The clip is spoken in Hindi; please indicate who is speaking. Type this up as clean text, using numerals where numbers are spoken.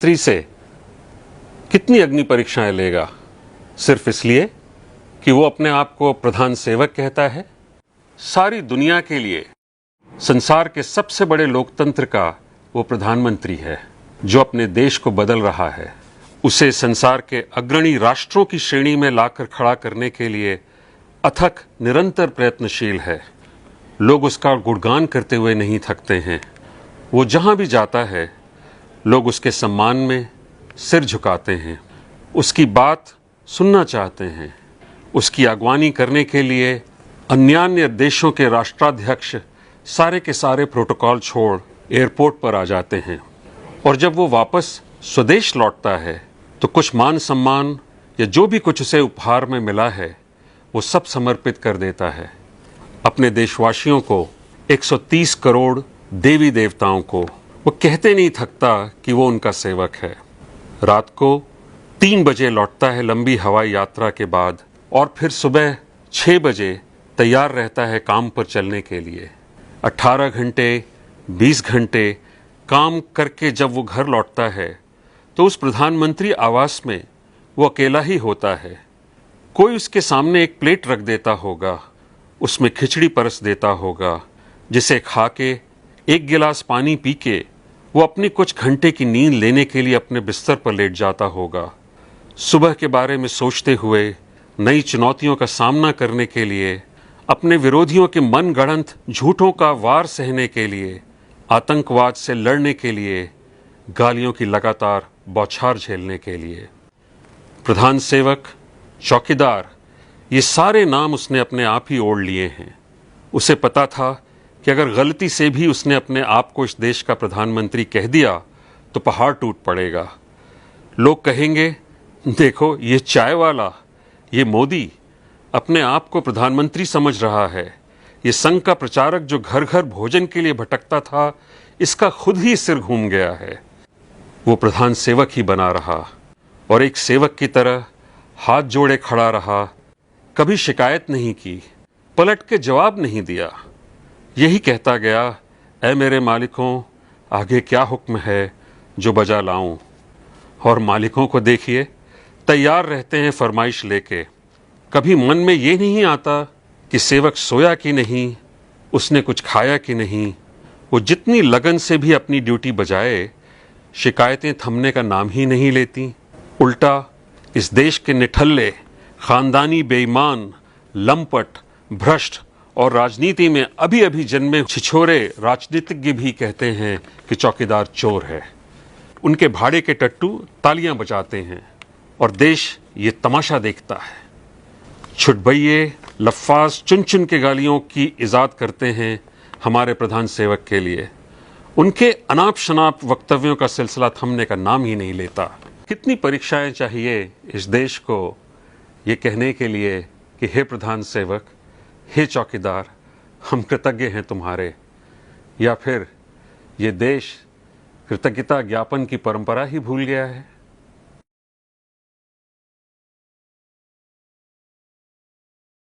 Speaker 1: स्त्री से कितनी अग्नि परीक्षाएं लेगा, सिर्फ इसलिए कि वो अपने आप को प्रधान सेवक कहता है। सारी दुनिया के लिए संसार के सबसे बड़े लोकतंत्र का वो प्रधानमंत्री है जो अपने देश को बदल रहा है। उसे संसार के अग्रणी राष्ट्रों की श्रेणी में लाकर खड़ा करने के लिए अथक निरंतर प्रयत्नशील है। लोग उसका गुणगान करते हुए नहीं थकते हैं। वो जहां भी जाता है लोग उसके सम्मान में सिर झुकाते हैं, उसकी बात सुनना चाहते हैं। उसकी अगवानी करने के लिए अन्य देशों के राष्ट्राध्यक्ष सारे के सारे प्रोटोकॉल छोड़ एयरपोर्ट पर आ जाते हैं और जब वो वापस स्वदेश लौटता है तो कुछ मान सम्मान या जो भी कुछ उसे उपहार में मिला है वो सब समर्पित कर देता है। अपने देशवासियों को, 130 करोड़ देवी देवताओं को वो कहते नहीं थकता कि वो उनका सेवक है। रात को 3 बजे लौटता है लंबी हवाई यात्रा के बाद और फिर सुबह 6 बजे तैयार रहता है काम पर चलने के लिए। 18 घंटे 20 घंटे काम करके जब वो घर लौटता है तो उस प्रधानमंत्री आवास में वो अकेला ही होता है। कोई उसके सामने एक प्लेट रख देता होगा, उसमें खिचड़ी परस देता होगा, जिसे खा के 1 गिलास पानी पी के वो अपनी कुछ घंटे की नींद लेने के लिए अपने बिस्तर पर लेट जाता होगा। सुबह के बारे में सोचते हुए, नई चुनौतियों का सामना करने के लिए, अपने विरोधियों के मनगढ़ंत झूठों का वार सहने के लिए, आतंकवाद से लड़ने के लिए, गालियों की लगातार बौछार झेलने के लिए। प्रधान सेवक, चौकीदार, ये सारे नाम उसने अपने आप ही ओढ़ लिए हैं। उसे पता था कि अगर गलती से भी उसने अपने आप को इस देश का प्रधानमंत्री कह दिया तो पहाड़ टूट पड़ेगा। लोग कहेंगे, देखो ये चाय वाला, ये मोदी अपने आप को प्रधानमंत्री समझ रहा है। ये संघ का प्रचारक जो घर घर भोजन के लिए भटकता था, इसका खुद ही सिर घूम गया है। वो प्रधान सेवक ही बना रहा और एक सेवक की तरह हाथ जोड़े खड़ा रहा। कभी शिकायत नहीं की, पलट के जवाब नहीं दिया। यही कहता गया, ऐ मेरे मालिकों, आगे क्या हुक्म है जो बजा लाऊं। और मालिकों को देखिए, तैयार रहते हैं फरमाइश लेके। कभी मन में ये नहीं आता कि सेवक सोया कि नहीं, उसने कुछ खाया कि नहीं। वो जितनी लगन से भी अपनी ड्यूटी बजाए, शिकायतें थमने का नाम ही नहीं लेती। उल्टा इस देश के निठल्ले, खानदानी बेईमान, लंपट, भ्रष्ट और राजनीति में अभी अभी जन्मे छिछोरे राजनीतिज्ञ भी कहते हैं कि चौकीदार चोर है। उनके भाड़े के टट्टू तालियां बजाते हैं और देश ये तमाशा देखता है। छुटभइये लफ्फाज चुन चुन के गालियों की इजाद करते हैं हमारे प्रधान सेवक के लिए। उनके अनाप शनाप वक्तव्यों का सिलसिला थमने का नाम ही नहीं लेता। कितनी परीक्षाएं चाहिए इस देश को ये कहने के लिए कि हे प्रधान सेवक, हे चौकीदार, हम कृतज्ञ हैं तुम्हारे। या फिर ये देश कृतज्ञता ज्ञापन की परंपरा ही भूल गया है।